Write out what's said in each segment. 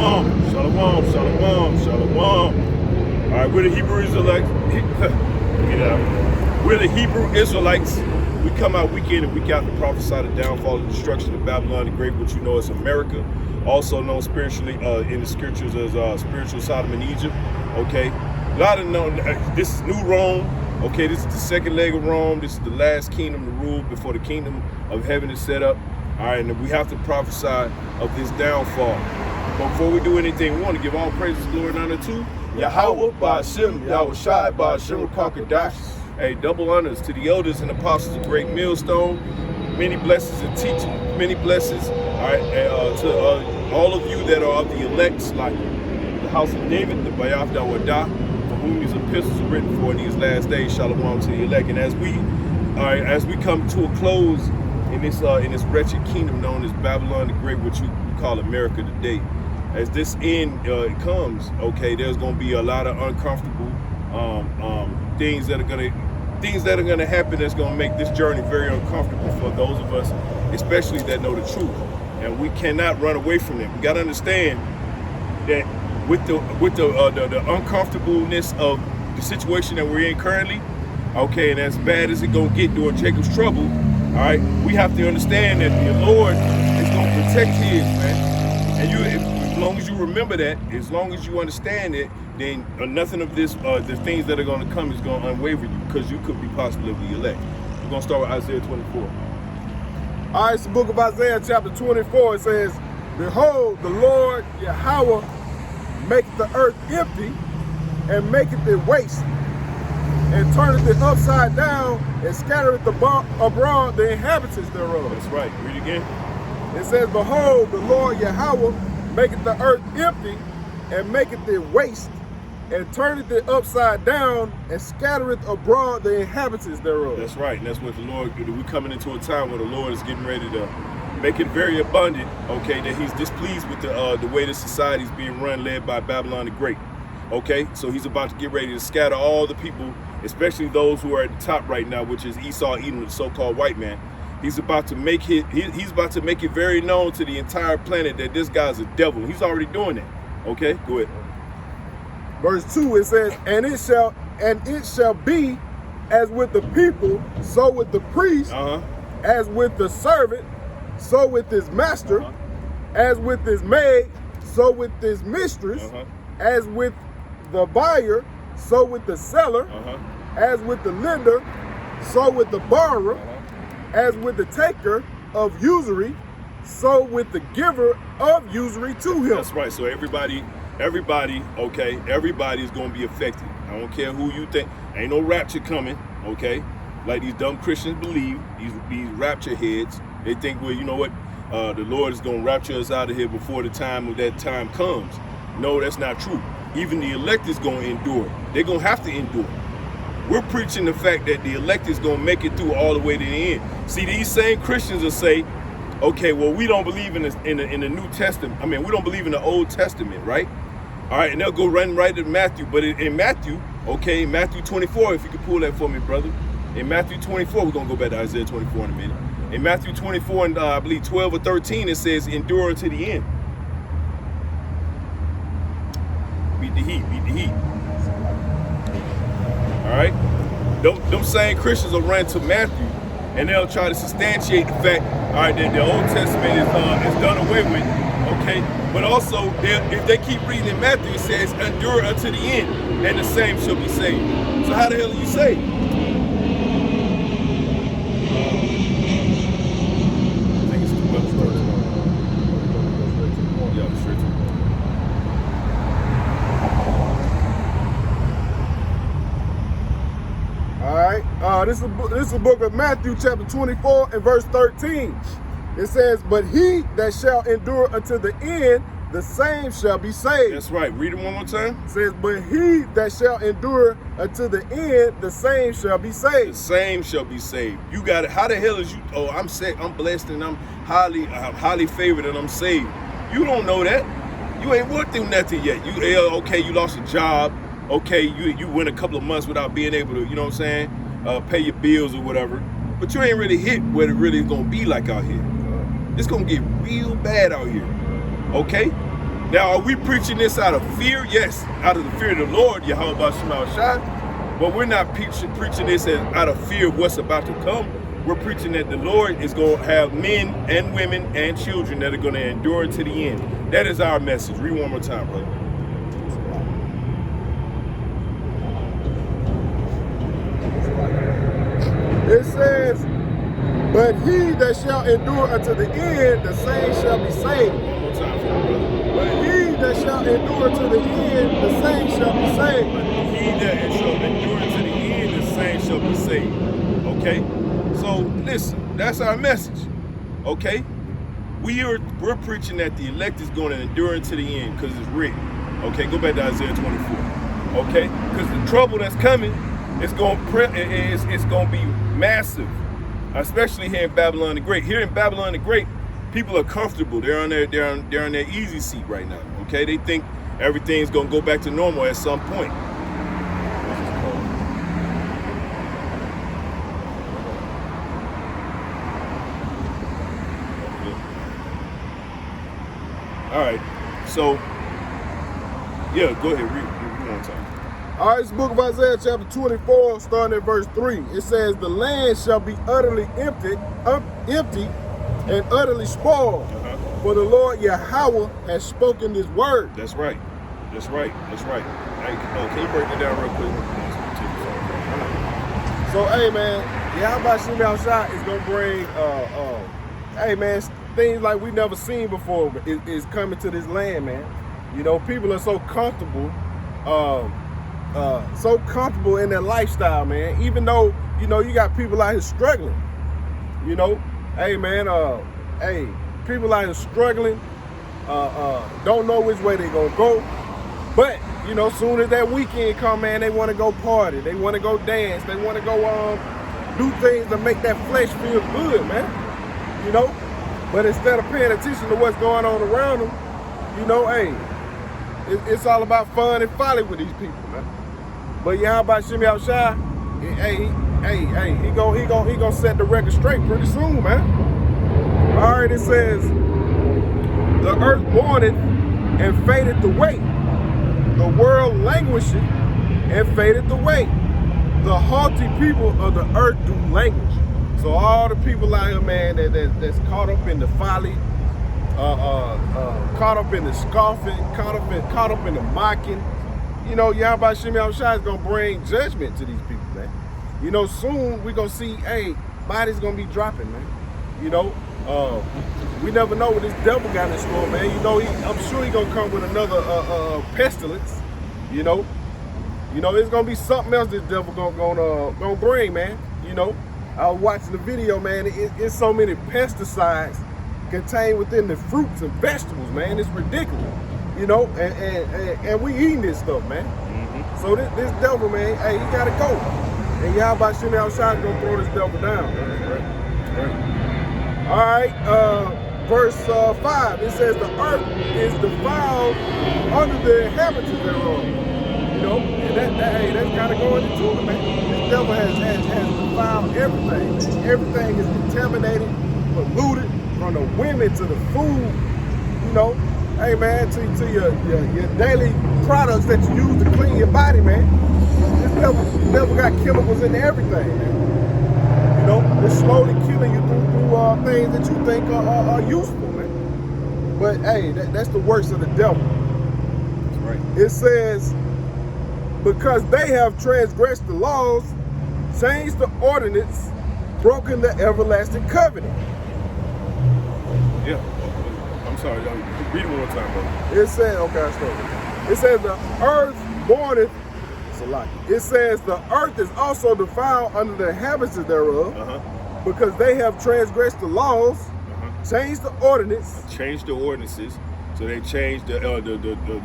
Shalom, shalom, shalom, shalom. All right, we're the Hebrew Israelites. Get out. We're the Hebrew Israelites. We come out week in and week out to prophesy the downfall and destruction of Babylon the Great, which you know as America, also known spiritually in the scriptures as spiritual Sodom and Egypt. Okay, a lot of known. This is New Rome. Okay, this is the second leg of Rome. This is the last kingdom to rule before the kingdom of heaven is set up. All right, and we have to prophesy of this downfall. But before we do anything, we want to give all praises, glory, and honor to Yahweh, Ba'ashem, Yahweh Shai, Ba'ashem, Rakakadash. Hey, double honors to the elders and apostles of Great Millstone. Many blessings and teaching, many blessings. All right, to all of you that are of the elects, like the house of David, the Bayath Dawadah, for whom these epistles are written for in these last days. Shalom to the elect. And as we come to a close in this wretched kingdom known as Babylon the Great, which you call America today, as this end comes, okay, there's going to be a lot of uncomfortable things that are going to happen that's going to make this journey very uncomfortable for those of us, especially that know the truth. And we cannot run away from it. We got to understand that with the uncomfortableness of the situation that we're in currently, okay, and as bad as it's going to get during Jacob's trouble, all right, we have to understand that the Lord is going to protect his, man. And as long as you remember that, as long as you understand it, then nothing of this, the things that are going to come is going to unwaver you, because you could be possibly the elect. We're going to start with Isaiah 24. All right, it's the book of Isaiah chapter 24. It says, "Behold, the Lord Yahweh maketh the earth empty, and maketh it waste, and turneth it upside down, and scattereth abroad the inhabitants thereof." That's right. Read again. It says, "Behold, the Lord Yahweh maketh the earth empty, and maketh it waste, and turneth it upside down, and scattereth abroad the inhabitants thereof." That's right. And that's what the Lord, we're coming into a time where the Lord is getting ready to make it very abundant, okay, that he's displeased with the way the society is being run, led by Babylon the Great. Okay, so he's about to get ready to scatter all the people, especially those who are at the top right now, which is Esau, Edom, the so-called white man. He's about to make it. He's about to make it very known to the entire planet that this guy's a devil. He's already doing that. Okay, go ahead. Verse 2, it says, and it shall be as with the people, so with the priest, as with the servant, so with his master, as with his maid, so with his mistress, as with the buyer, so with the seller, as with the lender, so with the borrower, as with the taker of usury, so with the giver of usury to him. That's right. So everybody, okay, everybody is going to be affected. I don't care who you think. Ain't no rapture coming, okay? Like these dumb Christians believe, these rapture heads. They think, well, you know what? The Lord is going to rapture us out of here before the time of that time comes. No, that's not true. Even the elect is going to endure. They're going to have to endure. We're preaching the fact that the elect is going to make it through all the way to the end. See, these same Christians will say, okay, well, we don't believe in the New Testament. I mean, we don't believe in the Old Testament, right? All right, and they'll go run right to Matthew. But in Matthew, okay, Matthew 24, if you could pull that for me, brother. In Matthew 24, we're going to go back to Isaiah 24 in a minute. In Matthew 24, and I believe 12 or 13, it says, endure unto the end. Beat the heat, beat the heat. All right? Them same Christians will run to Matthew, and they'll try to substantiate the fact, all right, that the Old Testament is done away with, okay? But also, if they keep reading in Matthew, it says, endure unto the end, and the same shall be saved. So how the hell are you saved? I think it's too much work. Yeah, straight to the All right, this is the book of Matthew chapter 24 and verse 13. It says, but he that shall endure unto the end, the same shall be saved. That's right. Read it one more time. It says, but he that shall endure unto the end, the same shall be saved. The same shall be saved. You got it. How the hell is you? Oh, I'm saved. I'm blessed, and I'm highly favored, and I'm saved. You don't know that. You ain't worked through nothing yet. Okay, you lost a job. Okay, you went a couple of months without being able to, you know what I'm saying, pay your bills or whatever. But you ain't really hit what it really is gonna be like out here. It's gonna get real bad out here. Okay? Now, are we preaching this out of fear? Yes, out of the fear of the Lord, Yahweh Shema Shai. But we're not preaching this out of fear of what's about to come. We're preaching that the Lord is going to have men and women and children that are going to endure to the end. That is our message. Read one more time, brother. It says, but he that shall endure unto the end, the same shall be saved. One more time for me, brother. But he that shall endure to the end, the same shall be saved. But he that shall endure to the end, the same shall be saved. Okay? So listen, that's our message. Okay? We're preaching that the elect is going to endure to the end because it's written. Okay, go back to Isaiah 24. Okay? Because the trouble that's coming, it's going to be massive, especially here in Babylon the Great. Here in Babylon the Great, people are comfortable. They're on their easy seat right now. Okay, they think everything's gonna go back to normal at some point. All right, so yeah, go ahead, read one time. All right, it's the book of Isaiah chapter 24, starting at verse 3. It says, the land shall be utterly empty and utterly spoiled. For the Lord Yahweh has spoken this word. That's right. That's right. That's right. Hey, can you break it down real quick? So, hey, man, Yahweh Shema Shai is going to bring, hey, man, things like we never seen before is coming to this land, man. You know, people are so comfortable in their lifestyle, man. Even though, you know, you got people out here struggling. You know, hey, man, hey, people out here struggling, don't know which way they're gonna go. But, you know, soon as that weekend come, man, they wanna go party, they wanna go dance, they wanna go do things to make that flesh feel good, man. You know? But instead of paying attention to what's going on around them, you know, hey, it's all about fun and folly with these people, man. But Yahweh Shema Shai, he gonna set the record straight pretty soon, man. All right, it says, the earth mourneth and fadeth away. The world languisheth and fadeth away. The haughty people of the earth do languish. So all the people out here, man, that's caught up in the folly, caught up in the scoffing, caught up in the mocking. You know, Yahweh Shema Shai is gonna bring judgment to these people, man. You know, soon we're gonna see, hey, bodies gonna be dropping, man. You know, we never know what this devil got in store, man. You know, I'm sure he's gonna come with another pestilence. You know, it's gonna be something else this devil gonna bring, man. You know, I was watching the video, man. It's so many pesticides contained within the fruits and vegetables, man. It's ridiculous. You know, and we eating this stuff, man. Mm-hmm. So this devil, man, hey, he gotta go. And Yahweh Shema Shai gonna throw this devil down, man. Right. All right, verse 5, it says the earth is defiled under the inhabitants thereof. You know, and that's kind of going into it, man. This devil has defiled everything, man. Everything is contaminated, polluted, from the women to the food, you know. Hey, man, to your daily products that you use to clean your body, man. This devil got chemicals in everything, man. You know, it's slowly killing you through things that you think are useful, man. But hey, that's the works of the devil. That's right. It says, because they have transgressed the laws, changed the ordinance, broken the everlasting covenant. Yeah. I'm sorry, read it one more time, bro. It says, okay, I started. It says the earth mourneth. It says the earth is also defiled under the inhabitants thereof, because they have transgressed the laws, changed the ordinance. Changed the ordinances. So they changed the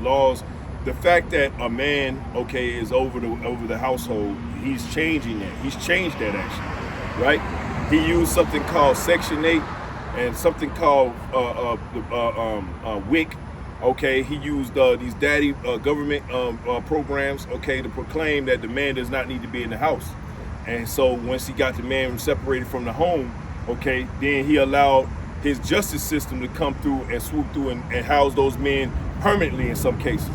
laws. The fact that a man, okay, is over the household, he's changing that. He's changed that actually, right? He used something called Section 8 and something called WIC. Okay, he used these daddy government programs, okay, to proclaim that the man does not need to be in the house. And so once he got the man separated from the home, okay, then he allowed his justice system to come through and swoop through and house those men permanently in some cases.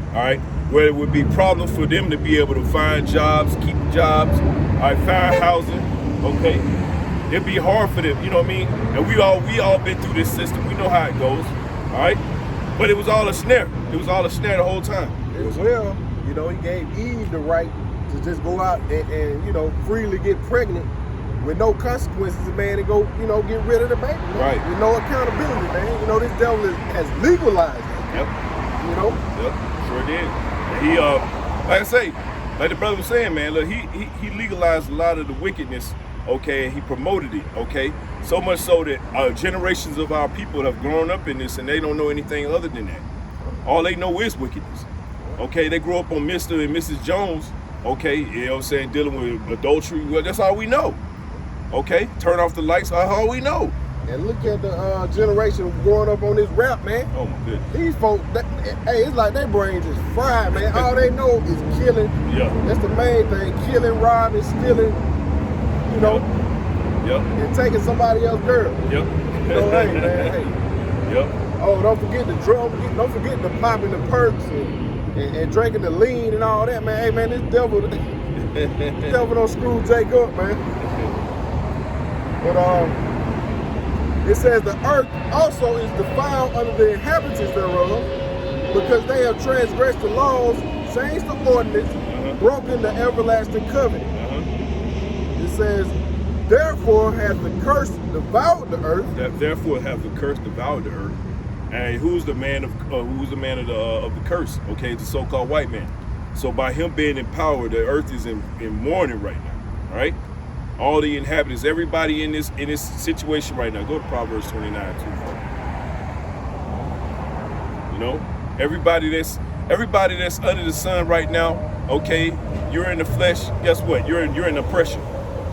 All right, where it would be problems for them to be able to find jobs, keep jobs, all right, find housing. Okay, it'd be hard for them. You know what I mean? And we all been through this system. We know how it goes. All right, but it was all a snare. It was all a snare the whole time. Well, you know, he gave Eve the right to just go out and you know, freely get pregnant with no consequences, man, and go, you know, get rid of the baby. Man. Right. With no accountability, man. You know, this devil has legalized it. Yep. You know? Yep. Sure did. And he, like I say, like the brother was saying, man, look, he legalized a lot of the wickedness, okay, and he promoted it, okay? So much so that generations of our people have grown up in this and they don't know anything other than that. All they know is wickedness. Okay, they grew up on Mr. and Mrs. Jones, okay, you know what I'm saying, dealing with adultery. Well, that's all we know. Okay, turn off the lights, that's all we know. And look at the generation growing up on this rap, man. Oh my goodness. These folks, hey, it's like their brains is fried, man. All they know is killing. Yeah. That's the main thing. Killing, robbing, stealing, you know. Yep. And taking somebody else's girl. Yep. You know, hey, man, hey. Yep. Oh, don't forget the drugs. Don't forget the popping the perks and drinking the lean and all that, man. Hey, man, this devil, this devil don't screw Jake up, man. But it says the earth also is defiled under the inhabitants thereof, because they have transgressed the laws, changed the ordinance, broken the everlasting covenant. It says, therefore hath the curse devoured the earth. Therefore hath the curse devoured the earth. And who's the man of the curse? Okay, it's the so-called white man. So by him being in power, the earth is in mourning right now. All right. All the inhabitants, everybody in this situation right now. Go to Proverbs 29 too. You know, everybody that's under the sun right now. Okay, you're in the flesh. Guess what? You're in oppression.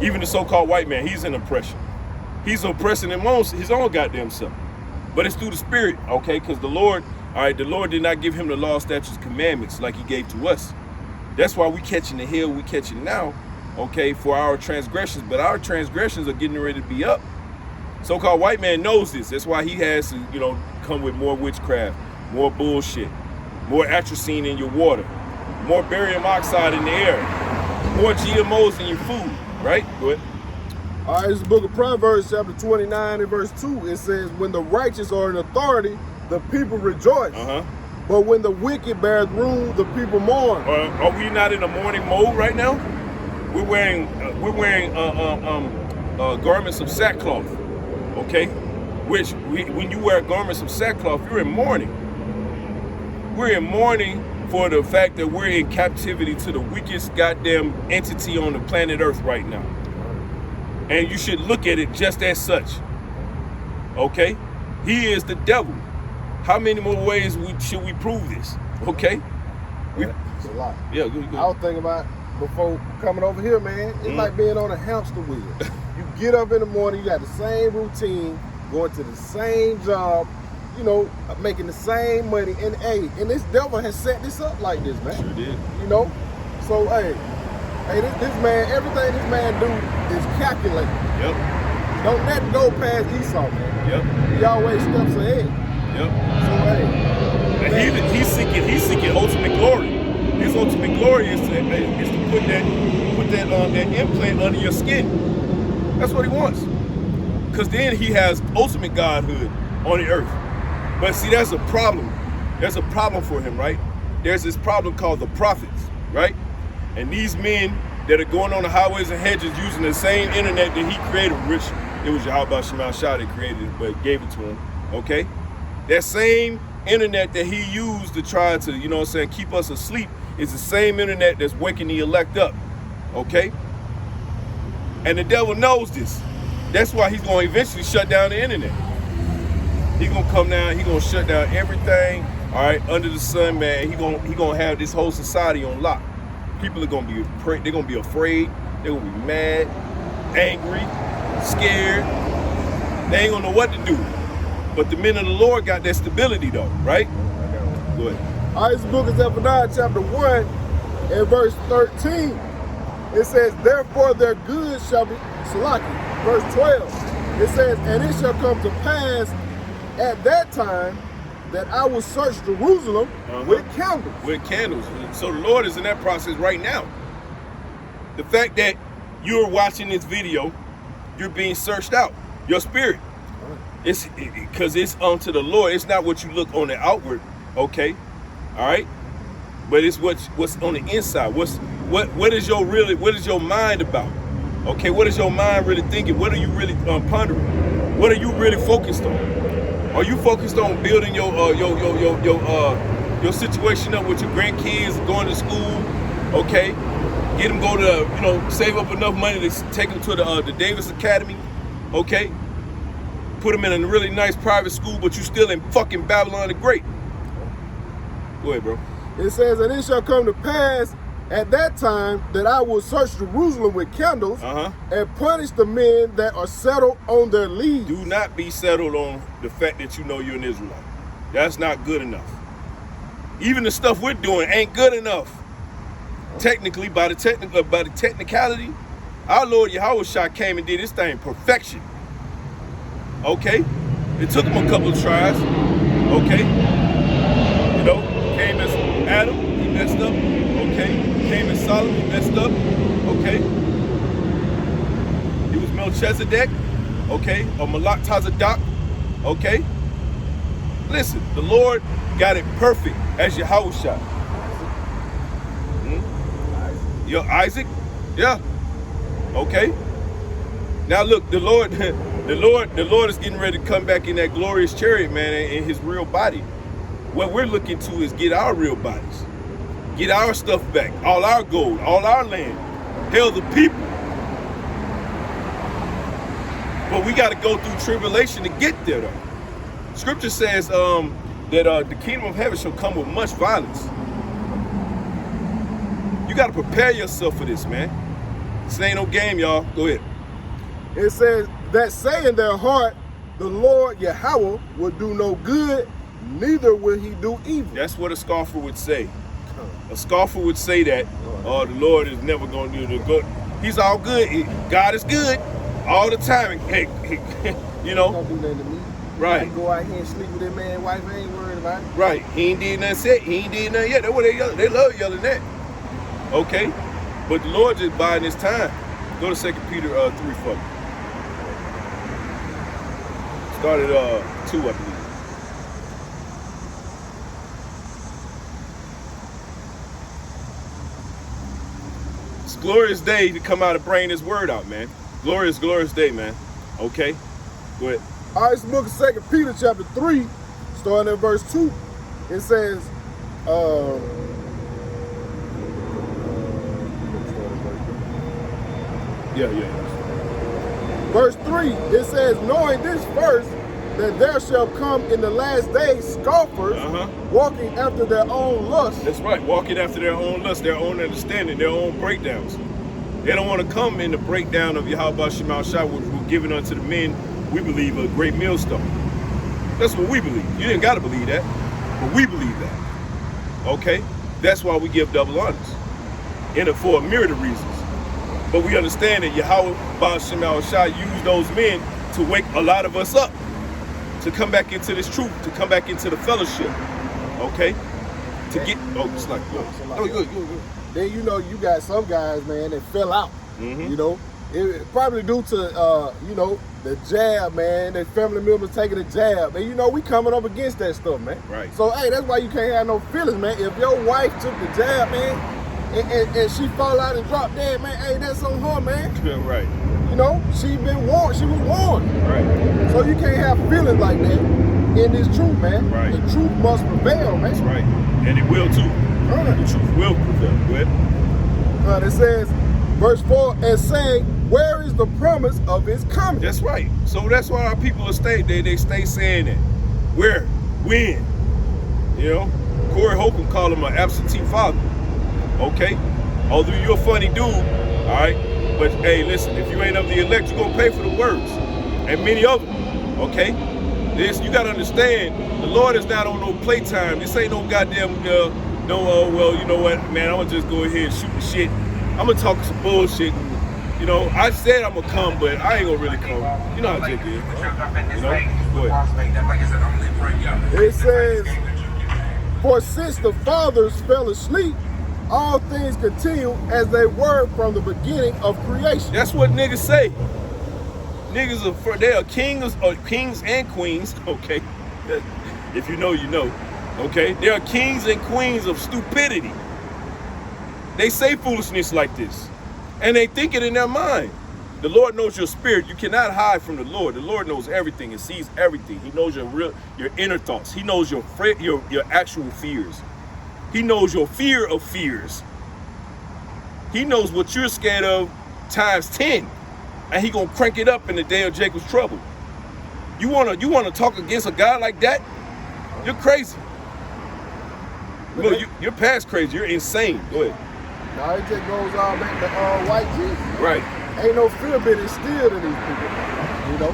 Even the so-called white man, he's in oppression. He's oppressing his own goddamn self. But it's through the Spirit, okay? Because the Lord did not give him the law, statutes, commandments like he gave to us. That's why we catching the hell we catching now. Okay, for our transgressions, but our transgressions are getting ready to be up. So-called white man knows this. That's why he has to, you know, come with more witchcraft, more bullshit, more atrazine in your water, more barium oxide in the air, more GMOs in your food, right? Go ahead. All right, this is the book of Proverbs, chapter 29 and verse 2. It says, when the righteous are in authority, the people rejoice. But when the wicked bears rule, the people mourn. Are we not in a mourning mode right now? We're wearing garments of sackcloth, okay? Which when you wear garments of sackcloth, you're in mourning. We're in mourning for the fact that we're in captivity to the weakest goddamn entity on the planet Earth right now. And you should look at it just as such, okay? He is the devil. How many more ways should we prove this, okay? It's a lot. Yeah, go. I was thinking about before coming over here, man, it's like being on a hamster wheel. You get up in the morning, you got the same routine, going to the same job, you know, making the same money. And hey, and this devil has set this up like this, man. Sure did. You know? So hey, this man, everything this man do is calculated. Yep. Don't let it go past Esau, man. Yep. He always steps ahead. Yep. So hey. And he's seeking ultimate glory. His ultimate glory is to put that implant under your skin. That's what he wants. Because then he has ultimate godhood on the earth. But see, that's a problem. There's a problem for him, right? There's this problem called the prophets, right? And these men that are going on the highways and hedges using the same internet that he created, which it was Yahweh Shema Shah that created it, but gave it to him, okay? That same internet that he used to try to, you know what I'm saying, keep us asleep is the same internet that's waking the elect up, okay? And the devil knows this. That's why he's going to eventually shut down the internet. He's going to come down, he's going to shut down everything, all right, under the sun, man. He going to have this whole society on lock. People are going to be afraid. They're going to be afraid. They're going to be mad, angry, scared. They ain't going to know what to do. But the men of the Lord got that stability, though, right? Go ahead. All right, this book is Zephaniah chapter 1 and verse 13. It says, therefore their goods shall be, Salaki, verse 12. It says, and it shall come to pass at that time that I will search Jerusalem with candles. With candles. So the Lord is in that process right now. The fact that you're watching this video, you're being searched out. Your spirit. It's because it's unto the Lord. It's not what you look on the outward, okay? All right? But it's what's on the inside. What is your mind about? Okay, what is your mind really thinking? What are you really pondering? What are you really focused on? Are you focused on building your situation up with your grandkids, going to school? Okay, get them go to save up enough money to take them to the Davis Academy. Okay, put them in a really nice private school, but you still in fucking Babylon the Great. Go ahead, bro. It says, and it shall come to pass at that time that I will search Jerusalem with candles and punish the men that are settled on their leaves. Do not be settled on the fact that you know you're an Israelite. That's not good enough. Even the stuff we're doing ain't good enough. Technically, by the technicality, our Lord Yahushua came and did his thing perfection. Okay, it took him a couple of tries. Okay, came as Adam, he messed up. Okay, came as Solomon, he messed up. Okay, he was Melchizedek. Okay, or Malak Tazadok. Okay, listen, the Lord got it perfect as Yahushua. Isaac, yeah. Okay. Now look, the Lord is getting ready to come back in that glorious chariot, man, in his real body. What we're looking to is get our real bodies, get our stuff back, all our gold, all our land, hell, the people. But we got to go through tribulation to get there, though. Scripture says that the kingdom of heaven shall come with much violence. You got to prepare yourself for this, man. This ain't no game, y'all. Go ahead. It says that say in their heart, the Lord Yahweh will do no good, neither will he do evil. That's what a scoffer would say. A scoffer would say that, oh, the Lord is never going to do the good. He's all good. God is good all the time. Hey, Don't do nothing to me. Right. You go out here and sleep with that man's wife, I ain't worried about it. Right. He ain't did nothing yet. He ain't did nothing yet. That's what they yell. They love yelling that. Okay. But the Lord just biding his time. Go to 2 Peter 3 for me. Started 2, I believe. It's a glorious day to come out and bring this word out, man. Glorious, glorious day, man. Okay? Go ahead. All right, it's the book of 2 Peter chapter 3, starting at verse 2. It says, verse 3, it says, knowing this first, that there shall come in the last days scoffers, walking after their own lust. That's right, walking after their own lust, their own understanding, their own breakdowns. They don't want to come in the breakdown of Yahweh Shema Shah, which was given unto the men, we believe, a great millstone. That's what we believe. You didn't got to believe that, but we believe that. Okay? That's why we give double honors. For a myriad of reasons. But we understand that Yahweh Shema Shah used those men to wake a lot of us up, to come back into this truth, to come back into the fellowship. Okay? To get, it's like, good. Then you got some guys, man, that fell out. It probably due to the jab, man. That family members taking a jab, and we coming up against that stuff, man. Right. So hey, that's why you can't have no feelings, man. If your wife took the jab, man, and she fall out and drop dead, man, hey, that's on her, man. Right. She been warned. She was warned. Right. So you can't have feelings like that in this truth, man. Right. The truth must prevail, man. That's right. And it will too. The truth will prevail. Go ahead. It says, verse 4, and saying, where is the promise of his coming? That's right. So that's why our people are they stay saying that. Where? When? Corey Holcomb called him an absentee father. Okay? Although you're a funny dude, all right? But hey, listen, if you ain't of the elect, you're gonna pay for the words. And many of them. Okay? You gotta understand, the Lord is not on no playtime. This ain't no goddamn well, you know what, man, I'm gonna just go ahead and shoot the shit. I'm gonna talk some bullshit. I said I'm gonna come, but I ain't gonna really come. You know how Jake is. Go ahead. It says, for since the fathers fell asleep, all things continue as they were from the beginning of creation. That's what niggas say. Niggas they are kings and queens. Okay, if you know, you know. Okay, they are kings and queens of stupidity. They say foolishness like this, and they think it in their mind. The Lord knows your spirit. You cannot hide from the Lord. The Lord knows everything and sees everything. He knows your inner thoughts. He knows your actual fears. He knows your fear of fears. He knows what you're scared of times 10, and he gonna crank it up in the day of Jacob's trouble. You wanna talk against a God like that? You're crazy. Look, you're past crazy. You're insane. Go ahead. Now it just goes all back to white Jesus. Right. Ain't no fear been instilled in these people. You know,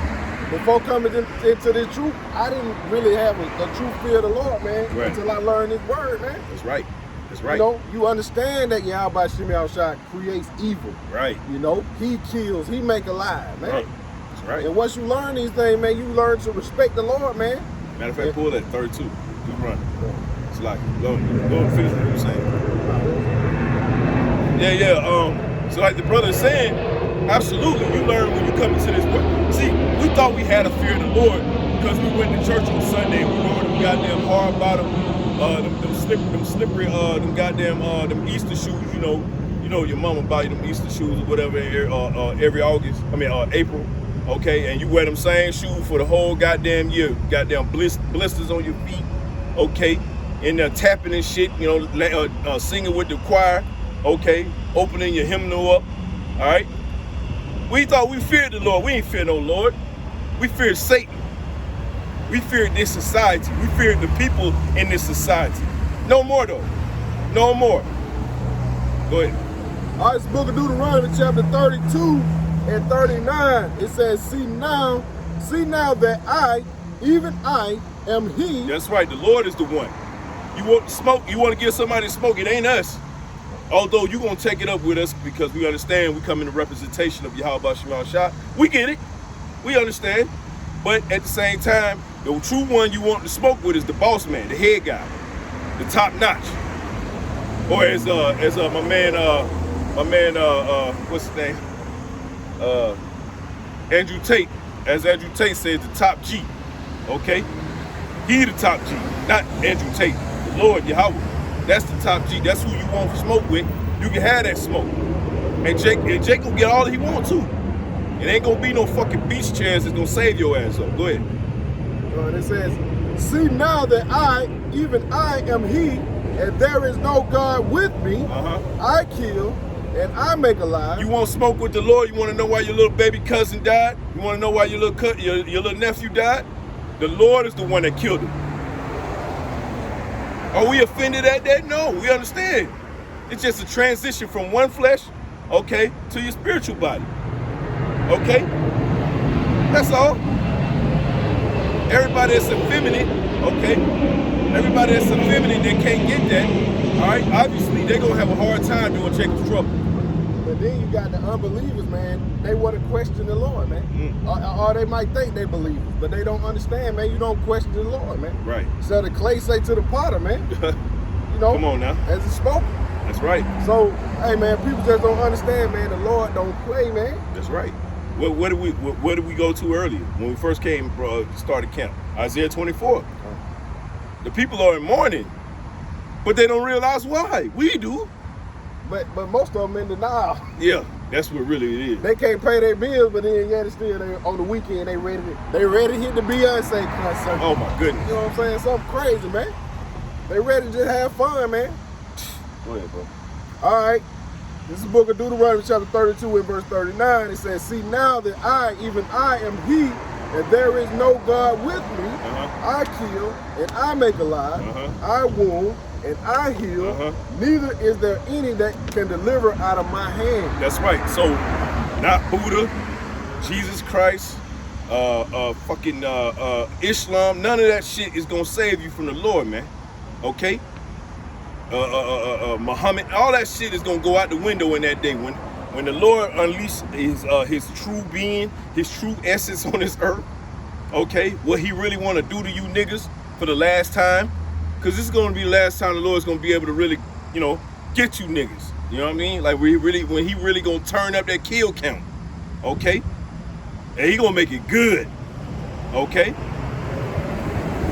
before coming into this truth, I didn't really have a true fear of the Lord, man, until I learned His word, man. That's right. That's right. You know, you understand that Yahweh Shemi Shai creates evil. Right. You know, He kills, He make alive, man. Right. That's right. And once you learn these things, man, you learn to respect the Lord, man. Matter of fact, pull that 32. You run. It's like go and finish what you were saying. Yeah. So like the brother is saying, absolutely, you learn when you come into this world. See, we thought we had a fear of the Lord because we went to church on Sunday and we wore them goddamn hard bottom, them slippery, them goddamn, them Easter shoes. You know, your mama buy you them Easter shoes or whatever every August. April. Okay, and you wear them same shoes for the whole goddamn year. Goddamn blisters on your feet. Okay, and they're tapping and shit. You know, singing with the choir. Okay, opening your hymnal up. All right. We thought we feared the Lord. We ain't fear no Lord. We feared Satan. We feared this society. We feared the people in this society. No more though. No more. Go ahead. All right, it's the book of Deuteronomy, chapter 32 and 39. It says, see now that I, even I, am He. That's right. The Lord is the one. You want to smoke? You want to give somebody to smoke? It ain't us. Although you're going to take it up with us because we understand we come in the representation of Yahweh Shema Shah. We get it. We understand. But at the same time, the true one you want to smoke with is the boss man, the head guy, the top notch. Or as my man, what's his name? Andrew Tate. As Andrew Tate says, the top G. Okay? He the top G, not Andrew Tate. The Lord Yahweh. That's the top G. That's who you want to smoke with. You can have that smoke. And Jake will get all he wants too. It ain't gonna be no fucking beach chairs that's gonna save your ass up. Go ahead. It says, see now that I, even I, am He, and there is no God with me. I kill and I make alive. You want to smoke with the Lord? You want to know why your little baby cousin died? You want to know why your little nephew died? The Lord is the one that killed him. Are we offended at that? No, we understand. It's just a transition from one flesh, okay, to your spiritual body. Okay? That's all. Everybody that's effeminate, okay? Everybody that's effeminate that can't get that, all right? Obviously, they're going to have a hard time doing Jacob's trouble. But then you got the unbelievers, man. They want to question the Lord, man. Or they might think they believe, but they don't understand, man. You don't question the Lord, man. Right. So the clay say to the potter, man. You know, come on now. As it's spoken. That's right. So, hey, man, people just don't understand, man. The Lord don't play, man. That's right. What did we go to earlier when we first came started camp? Isaiah 24. The people are in mourning, but they don't realize why. We do. But most of them in denial. Yeah, that's what really it is. They can't pay their bills, but then yet still on the weekend they ready to hit the Beyonce concert. Oh my goodness. You know what I'm saying? Something crazy, man. They ready to just have fun, man. Go ahead, bro. All right. This is the book of Deuteronomy, chapter 32 and verse 39. It says, see now that I, even I, am He, and there is no God with me. I kill and I make alive. I wound and I heal. Neither is there any that can deliver out of my hand. That's right. So, not Buddha, Jesus Christ, Islam. None of that shit is gonna save you from the Lord, man. Okay? Muhammad, all that shit is gonna go out the window in that day when the Lord unleashed his true being, his true essence on this earth. Okay, what he really want to do to you niggas for the last time, because this is going to be the last time the Lord's going to be able to really, you know, get you niggas. You know what I mean? Like when he really going to turn up that kill count. Okay, and he going to make it good. Okay,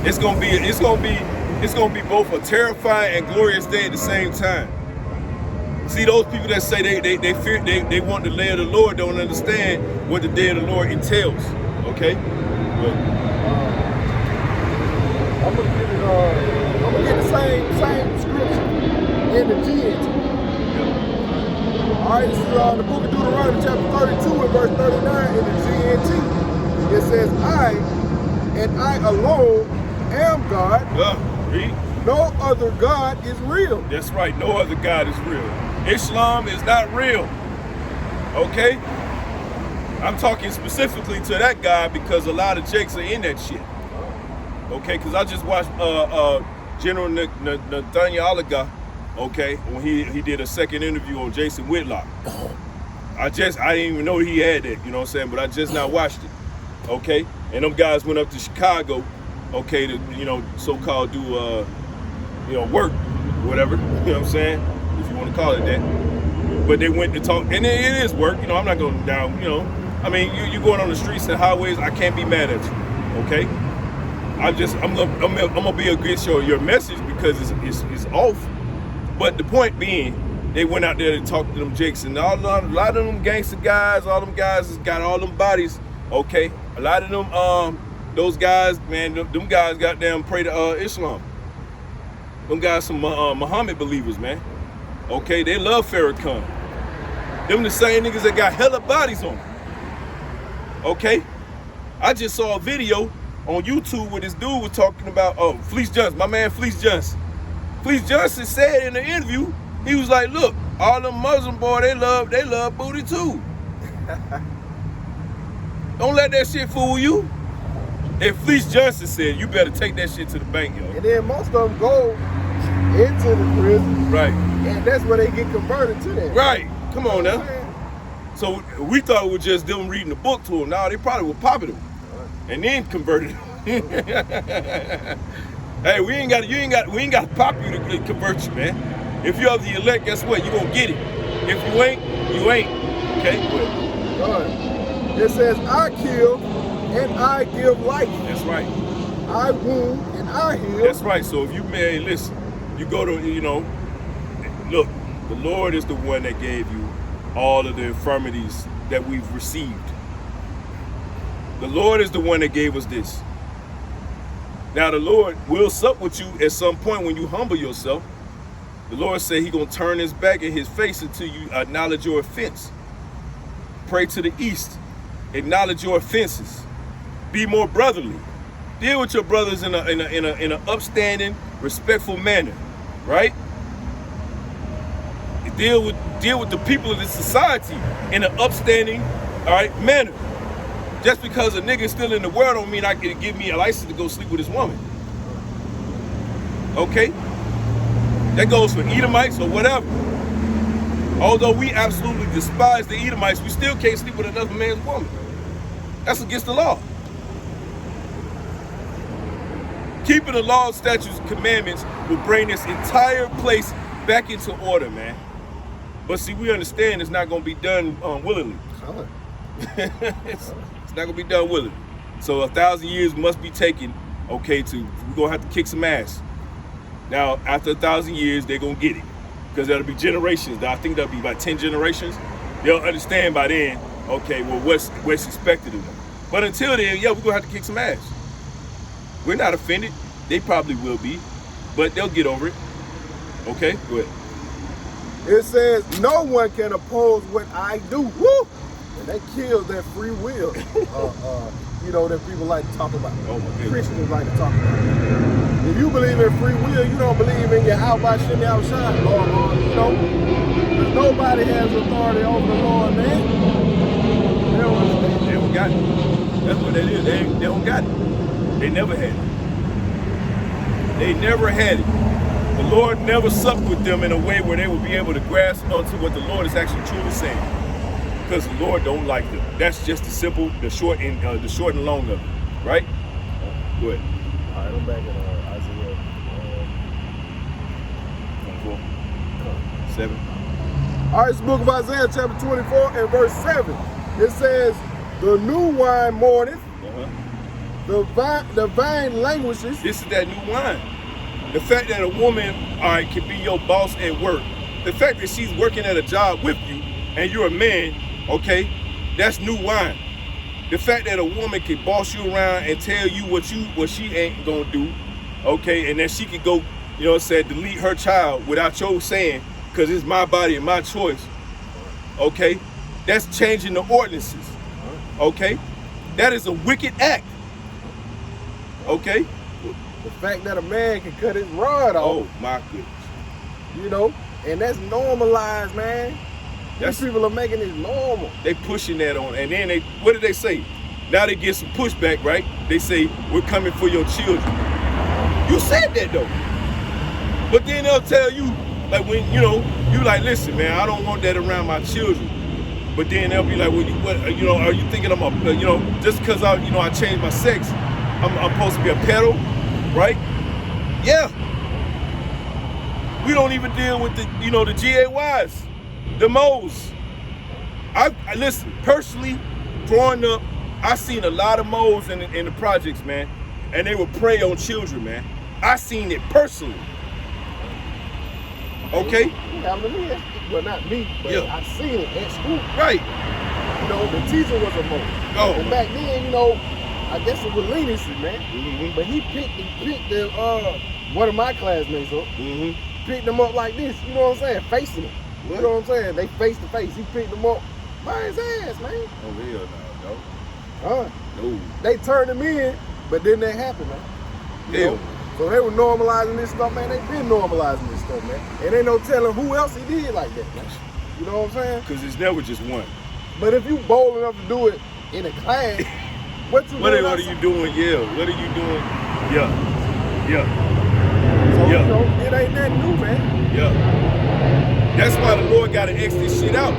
it's going to be both a terrifying and glorious day at the same time. See, those people that say they fear, they want the day of the Lord don't understand what the day of the Lord entails. Okay. I'm gonna get the same scripture in the GNT. Yep. All right, this is the book of Deuteronomy chapter 32 and verse 39 in the GNT. It says, I alone am God. Read. No other God is real. That's right, no other God is real. Islam is not real. Okay? I'm talking specifically to that guy because a lot of jakes are in that shit. Okay, because I just watched General Nathaniel, okay, when he did a second interview on Jason Whitlock. I didn't even know he had that, you know what I'm saying, but I just now watched it. Okay? And them guys went up to Chicago, okay, to, you know, so-called do you know, work, whatever, you know what I'm saying, if you want to call it that. But they went to talk, and it is work, you know, I'm not going down, you know. I mean, you going on the streets and highways, I can't be mad at you, okay? I'm gonna be against your message because it's off. But the point being, they went out there to talk to them jakes, and a lot of them gangster guys, all them guys has got all them bodies, okay? A lot of them, those guys, man, them guys goddamn pray to Islam. Them guys some Muhammad believers, man. Okay, they love Farrakhan. Them the same niggas that got hella bodies on them. Okay? I just saw a video on YouTube where this dude was talking about, Fleece Johnson, my man Fleece Johnson. Fleece Johnson said in the interview, he was like, look, all them Muslim boys, they love booty too. Don't let that shit fool you. And Fleece Johnson said, you better take that shit to the bank, yo. And then most of them go into the prison. Right. And that's where they get converted to that. Right. Come on now. So we thought it was just them reading the book to them. Now they probably were popping them. And then converted them. Hey, we ain't got to pop you to convert you, man. If you're of the elect, guess what? You're gonna get it. If you ain't, you ain't. Okay? Good. It says, I kill and I give life. That's right. I wound and I heal. That's right. So if you may listen, you go to, you know, look, the Lord is the one that gave you all of the infirmities that we've received. The Lord is the one that gave us this. Now the Lord will sup with you at some point when you humble yourself. The Lord said He gonna turn His back and His face until you acknowledge your offense. Pray to the east. Acknowledge your offenses. Be more brotherly. Deal with your brothers in an upstanding, respectful manner, right? Deal with the people of this society in an upstanding, all right, manner. Just because a nigga is still in the world don't mean I can give me a license to go sleep with his woman. Okay? That goes for Edomites or whatever. Although we absolutely despise the Edomites, we still can't sleep with another man's woman. That's against the law. Keeping the law, statutes, and commandments will bring this entire place back into order, man. But see, we understand it's not going to be done willingly. It's not going to be done willingly. So 1,000 years must be taken, okay, we're going to have to kick some ass. Now, after 1,000 years, they're going to get it. Because that'll be generations. I think that'll be about 10 generations. They'll understand by then, okay, well, what's expected of them. But until then, yeah, we're going to have to kick some ass. We're not offended. They probably will be. But they'll get over it. Okay? Go ahead. It says, no one can oppose what I do. Woo! And that kills that free will. You know, that people like to talk about. Oh my goodness. Christians like to talk about. If you believe in free will, you don't believe in your out by shitting outside, Lord, you know? Because nobody has authority over the Lord, man. They don't understand. They don't got it. That's what that is. They don't got it. They never had it. They never had it. The Lord never supped with them in a way where they would be able to grasp onto what the Lord is actually truly saying. Because the Lord don't like them. That's just the simple, the short and long of it. right? Go ahead. All right, I'm back in Isaiah 24. 7. All right, it's the book of Isaiah, chapter 24 and verse 7. It says, the new wine mourneth, the vine languishes. This is that new wine. The fact that a woman, all right, can be your boss at work. The fact that she's working at a job with you and you're a man, okay, that's new wine. The fact that a woman can boss you around and tell you what she ain't gonna do, okay, and then she could go, you know what I'm saying, delete her child without your saying, because it's my body and my choice, okay? That's changing the ordinances, okay? That is a wicked act, okay? The fact that a man can cut his rod off. Oh, my goodness. You know, and that's normalized, man. These people are making it normal. They pushing that on, and then what did they say? Now they get some pushback, right? They say, we're coming for your children. You said that though. But then they'll tell you, like when, you know, you like, listen, man, I don't want that around my children. But then they'll be like, well, you know, are you thinking I'm a, you know, just because I changed my sex, I'm supposed to be a pedo, right? Yeah. We don't even deal with the, you know, the GAYs. The moles. I listen, personally, growing up, I seen a lot of moles in the projects, man. And they would prey on children, man. I seen it personally. Okay? Well, not me, but yeah. I seen it at school. Right. You know, the teacher was a mole. Oh. And back then, you know, I guess it was leniency, man. Mm-hmm. But he picked the one of my classmates up. Mm-hmm. Picked them up like this, you know what I'm saying? Facing him. What? You know what I'm saying? They face to face. He picked them up by his ass, man. Oh, hell no, No. They turned him in, but then that happened, man. You hell. know? So they were normalizing this stuff, man. They been normalizing this stuff, man. And ain't no telling who else he did like that, man. You know what I'm saying? Because it's never just one. But if you bold enough to do it in a class, what are you doing? Yeah. What are you doing? Yeah. Yeah. So, yeah. you know, it ain't nothing new, man. Yeah. That's why the Lord got to X this shit out.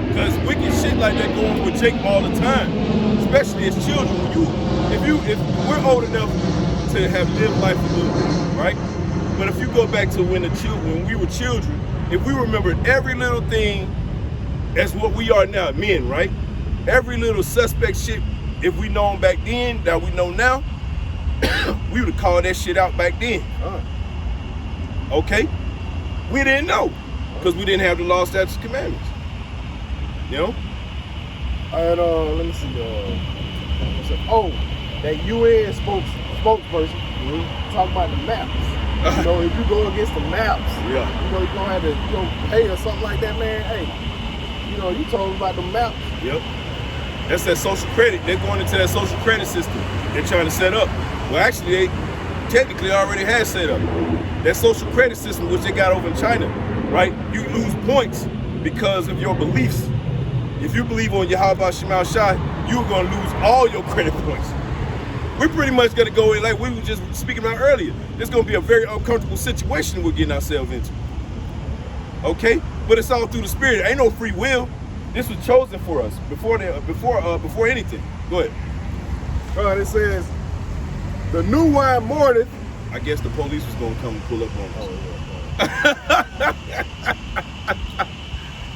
Because wicked shit like that going with Jake all the time. Especially as children. If we're old enough to have lived life a little bit, right? But if you go back to when we were children, if we remembered every little thing as what we are now, men, right? Every little suspect shit, if we known back then that we know now, we would have called that shit out back then. Okay? We didn't know. Because we didn't have the law, statutes, commandments. You know? And let me see. That UN spokesperson talking about the maps. You know, if you go against the maps, yeah. You know, you're gonna have to pay or something like that, man. Hey, you know, you told about the maps. Yep. That's that social credit. They're going into that social credit system they're trying to set up. Well, actually, they technically already had set up. That social credit system, which they got over in China, right? You lose points because of your beliefs. If you believe on Yahweh Shema Shai, you're going to lose all your credit points. We're pretty much going to go in, like we were just speaking about earlier. This is going to be a very uncomfortable situation we're getting ourselves into. Okay? But it's all through the Spirit. Ain't no free will. This was chosen for us before anything. Go ahead. It says, the new wine mourneth. I guess the police was going to come and pull up on us.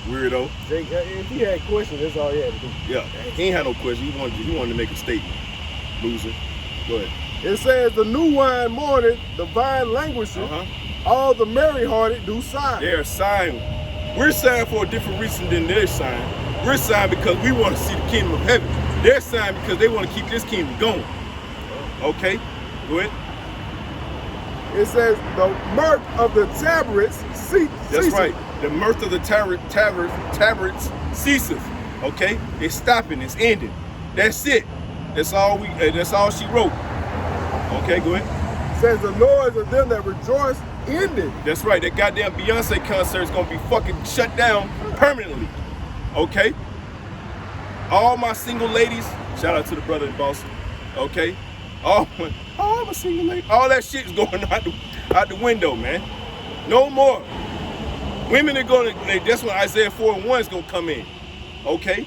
Weirdo. Jake, if he had questions, that's all he had to do. Yeah, he ain't had no question. He wanted to make a statement. Loser. Go ahead. It says, the new wine mourneth, the vine languisheth, all the merry-hearted do sigh. They're sighing. We're sighing for a different reason than they're sighing. We're sighing because we want to see the kingdom of heaven. They're sighing because they want to keep this kingdom going. Okay, go ahead. It says, the mirth of the tabrets ceaseth. That's right. The mirth of the tabrets ceaseth. Okay, it's stopping. It's ending. That's it. That's all she wrote. Okay, go ahead. It says the noise of them that rejoice ended. That's right. That goddamn Beyonce concert is gonna be fucking shut down permanently. Okay. All my single ladies. Shout out to the brother in Boston. Okay. All my single ladies. All that shit is going out the window, man. No more. Women are gonna. That's when Isaiah 4:1 is gonna come in. Okay.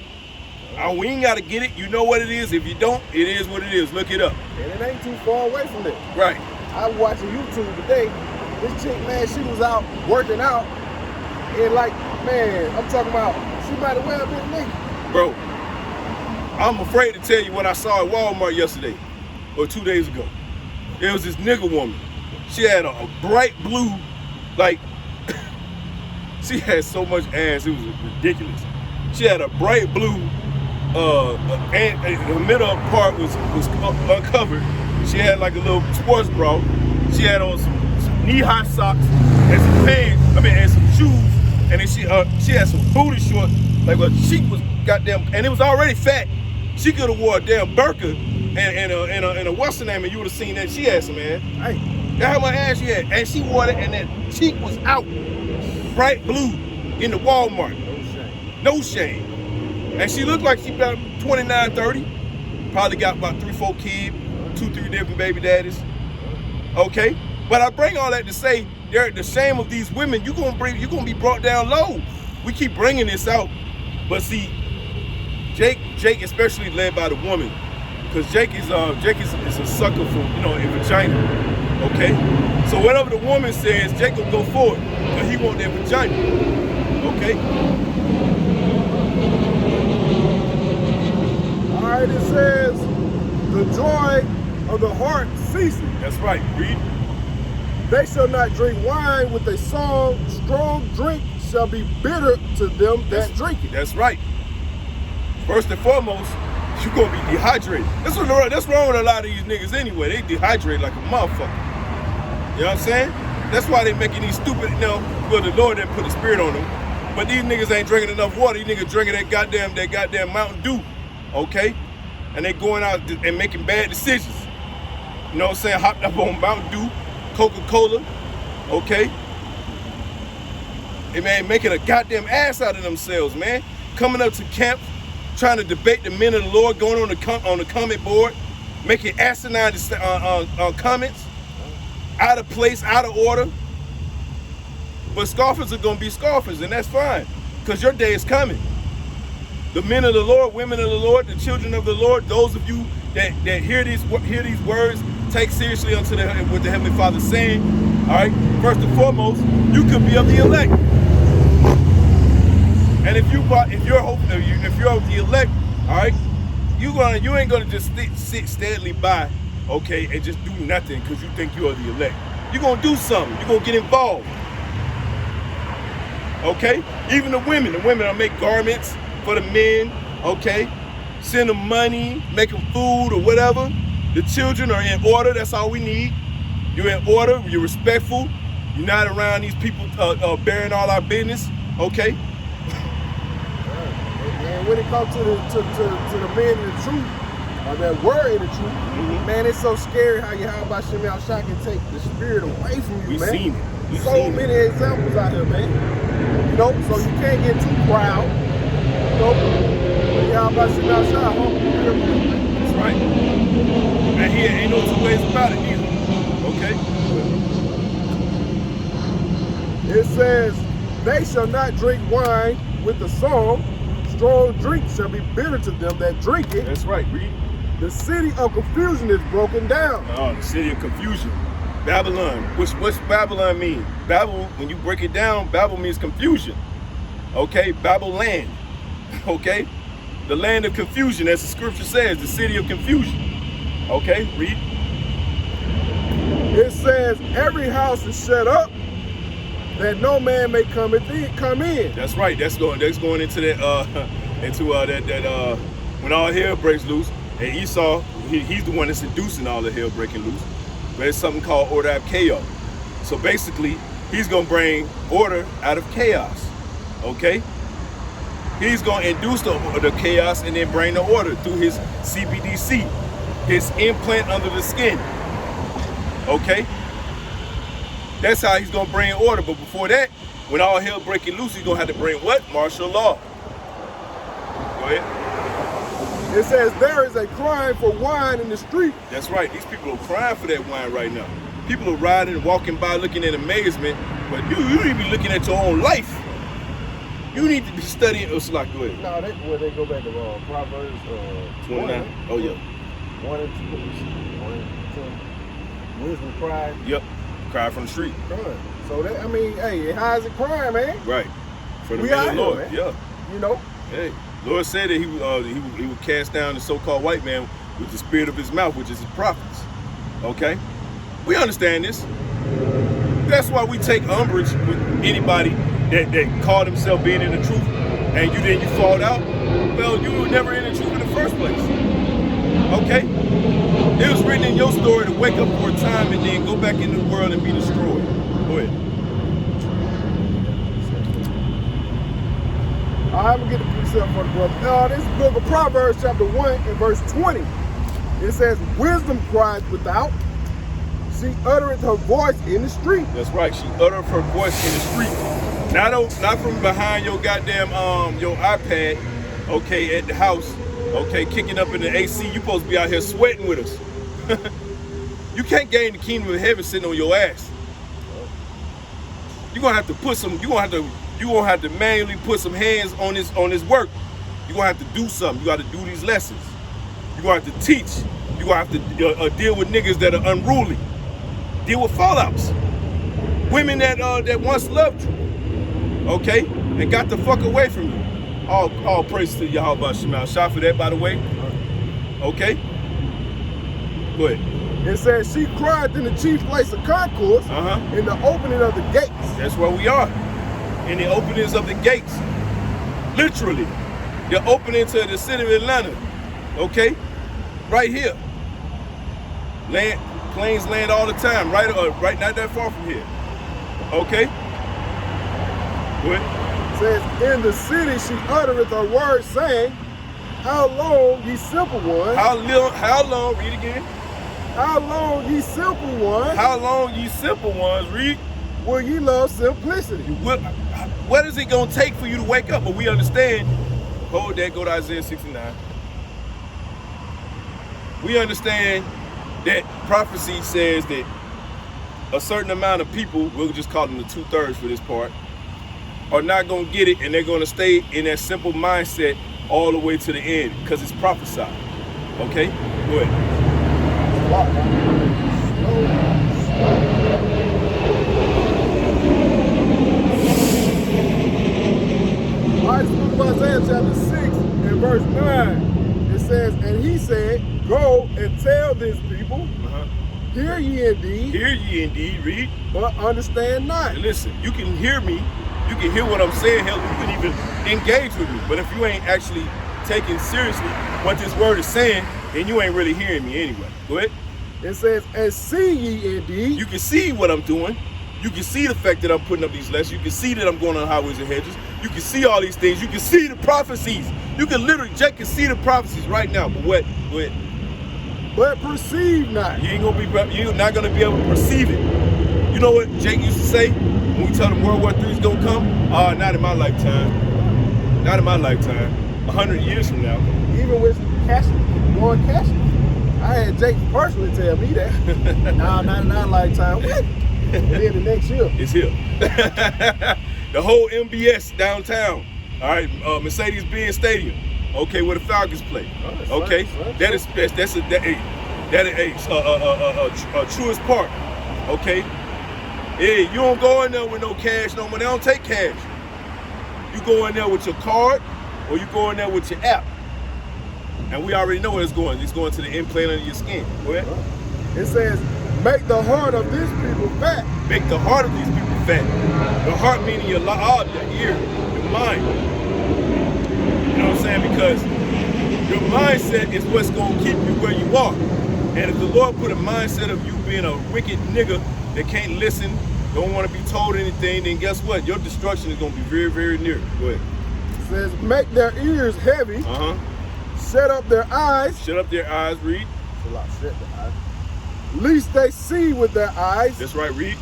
We ain't got to get it. You know what it is. If you don't, it is what it is. Look it up. And it ain't too far away from it. Right. I was watching YouTube today. This chick, man, she was out working out. And like, man, I'm talking about, she might have well been naked. Bro, I'm afraid to tell you what I saw at Walmart yesterday or 2 days ago. There was this nigga woman. She had a bright blue, like, she had so much ass, it was ridiculous. She had a bright blue, and the middle part was uncovered. She had like a little sports bra. She had on some knee-high socks and some pants, and some shoes. And then she had some booty shorts, like her cheek was goddamn, and it was already fat. She could have wore a damn burqa and a what's the name, and you would have seen that she had some ass. Hey. That's how much ass she had. And she wore it, and that cheek was out. Bright blue in the Walmart. No shame. And she looked like she about 29, 30. Probably got about 3-4 kids, 2-3 different baby daddies. Okay? But I bring all that to say, the shame of these women, you're gonna be brought down low. We keep bringing this out. But see, Jake especially led by the woman. Because Jake is a sucker for, a vagina. Okay? So whatever the woman says, Jake will go for it. But he want that vagina. Okay? All right, it says, the joy of the heart ceases. That's right. Read. They shall not drink wine with a song. Strong drink shall be bitter to them that drink it. That's right. First and foremost, you're going to be dehydrated. That's wrong with a lot of these niggas anyway. They dehydrate like a motherfucker. You know what I'm saying? That's why they making these stupid, well, the Lord didn't put the spirit on them. But these niggas ain't drinking enough water. These niggas drinking that goddamn Mountain Dew. Okay? And they going out and making bad decisions. You know what I'm saying? Hopped up on Mountain Dew, Coca-Cola. Okay? And man, making a goddamn ass out of themselves, man. Coming up to camp, trying to debate the men of the Lord, going on the comment board, making asinine comments, out of place, out of order. But scoffers are gonna be scoffers, and that's fine, because your day is coming. The men of the Lord, women of the Lord, the children of the Lord, those of you that hear these words, take seriously unto what the Heavenly Father is saying. All right. First and foremost, you could be of the elect. And if you're of the elect, all right, you ain't gonna just sit steadily by, okay, and just do nothing because you think you are the elect. You're gonna do something. You're gonna get involved. Okay? Even the women will make garments for the men, okay? Send them money, make them food or whatever. The children are in order. That's all we need. You're in order. You're respectful. You're not around these people bearing all our business, okay? And when it comes to the men in the truth, or that word in the truth, man, it's so scary how by Shimmy Al-Shah can take the spirit away from you, We've man. seen it. We've so seen many it. examples out here, man. So you can't get too proud. Y'all by Shimmy Al-Shah, That's right. And here ain't no two ways about it either. Okay? It says, they shall not drink wine with the song. Strong drink shall be bitter to them that drink it. That's right, read. The city of confusion is broken down. Oh, the city of confusion. Babylon. What's Babylon mean? Babel, when you break it down, Babel means confusion. Okay? Babylon. Okay? The land of confusion, as the scripture says, the city of confusion. Okay? Read. It says, every house is shut up, that no man may come in. That's right. That's going into that when all hell breaks loose. And Esau, he's the one that's inducing all the hell breaking loose. But it's something called order out of chaos. So basically, he's gonna bring order out of chaos. Okay? He's gonna induce the chaos and then bring the order through his CBDC, his implant under the skin. Okay? That's how he's gonna bring order. But before that, when all hell breaking loose, he's gonna have to bring what? Martial law. Go ahead. It says there is a crying for wine in the street. That's right. These people are crying for that wine right now. People are riding and walking by looking in amazement, but you need to be looking at your own life. You need to be studying. Go ahead. No, they go back to Proverbs 29. Oh yeah. 1 and 2. Wisdom cry. Yep. Cry from the street. Crying. So that, I mean, hey, how is it crying, man? Right. For the We man out of the here, Lord. man. Yeah. You know. Hey, Lord said that he would cast down the so-called white man with the spirit of his mouth, which is his prophets. Okay? We understand this. That's why we take umbrage with anybody that called himself being in the truth, and you fall out. Well, you were never in the truth in the first place. Okay? It was written in your story to wake up for a time and then go back into the world and be destroyed. Go ahead. I'm gonna get the precept for the brother. This is the book of Proverbs, chapter 1 and verse 20. It says, wisdom cries without, she uttereth her voice in the street. That's right. She uttered her voice in the street. Not from behind your goddamn your iPad, okay, at the house, okay, kicking up in the AC. You supposed to be out here sweating with us. You can't gain the kingdom of heaven sitting on your ass. You're gonna have to put some. You're gonna have to manually put some hands on this work. You're gonna have to do something. You got to do these lessons. You're gonna have to teach. You're gonna have to deal with niggas that are unruly. Deal with fallouts. Women that once loved you, okay, and got the fuck away from you. All praise to Yahweh Shemal. Shout for that, by the way. Okay. Go ahead. It says she cried in the chief place of concourse in the opening of the gates. That's where we are. In the openings of the gates. Literally. The opening to the city of Atlanta. Okay? Right here. Planes land all the time. Right not that far from here. Okay? Go ahead. It says, in the city she uttereth her word, saying, how long, ye simple ones? How long? Read again. How long, ye simple ones? How long, ye simple ones? Read. Will ye love simplicity? What is it going to take for you to wake up? But we understand. Hold that. Go to Isaiah 69. We understand that prophecy says that a certain amount of people, we'll just call them the 2/3 for this part, are not going to get it, and they're going to stay in that simple mindset all the way to the end because it's prophesied. Okay? Go ahead. All right, this book of Isaiah chapter 6 and verse 9. It says, and he said, go and tell this people, hear ye indeed. Hear ye indeed, read. But understand not. And listen, you can hear me, you can hear what I'm saying, hell, you can even engage with me. But if you ain't actually taking seriously what this word is saying, then you ain't really hearing me anyway. Go ahead. It says, and see ye indeed. You can see what I'm doing. You can see the fact that I'm putting up these lessons. You can see that I'm going on highways and hedges. You can see all these things. You can see the prophecies. You can literally, Jake can see the prophecies right now. But what? Go ahead. But perceive not. You're not gonna be able to perceive it. You know what Jake used to say when we tell him World War III is gonna come? Not in my lifetime. Not in my lifetime. 100 years from now. Even with going cashless. I had Jake personally tell me that. Nah, not in our lifetime. What? And then the next year. It's here. The whole MBS downtown. All right, Mercedes-Benz Stadium. Okay, where the Falcons play. Okay, that's a truest part. Okay, hey, you don't go in there with no cash no more. They don't take cash. You go in there with your card, or you go in there with your app. And we already know where it's going. It's going to the implant under your skin. Go ahead. It says, make the heart of these people fat. Make the heart of these people fat. The heart meaning your ear, your mind. You know what I'm saying? Because your mindset is what's going to keep you where you are. And if the Lord put a mindset of you being a wicked nigga that can't listen, don't want to be told anything, then guess what? Your destruction is going to be very, very near. Go ahead. It says, make their ears heavy. Shut up their eyes. Shut up their eyes, read. Shut their eyes. Lest they see with their eyes. That's right, read.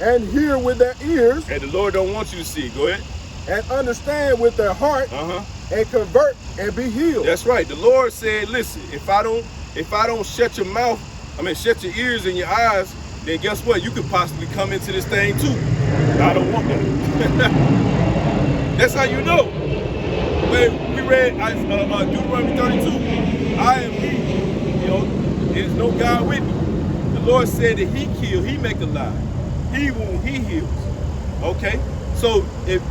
And hear with their ears. And the Lord don't want you to see. Go ahead. And understand with their heart. And convert and be healed. That's right. The Lord said, listen, if I don't shut your mouth, shut your ears and your eyes, then guess what? You could possibly come into this thing too. I don't want that. That's how you know. When we read Deuteronomy 32, I am he, you know, there's no God with me. The Lord said that he kill, he make alive. He wound, he heals. Okay? So if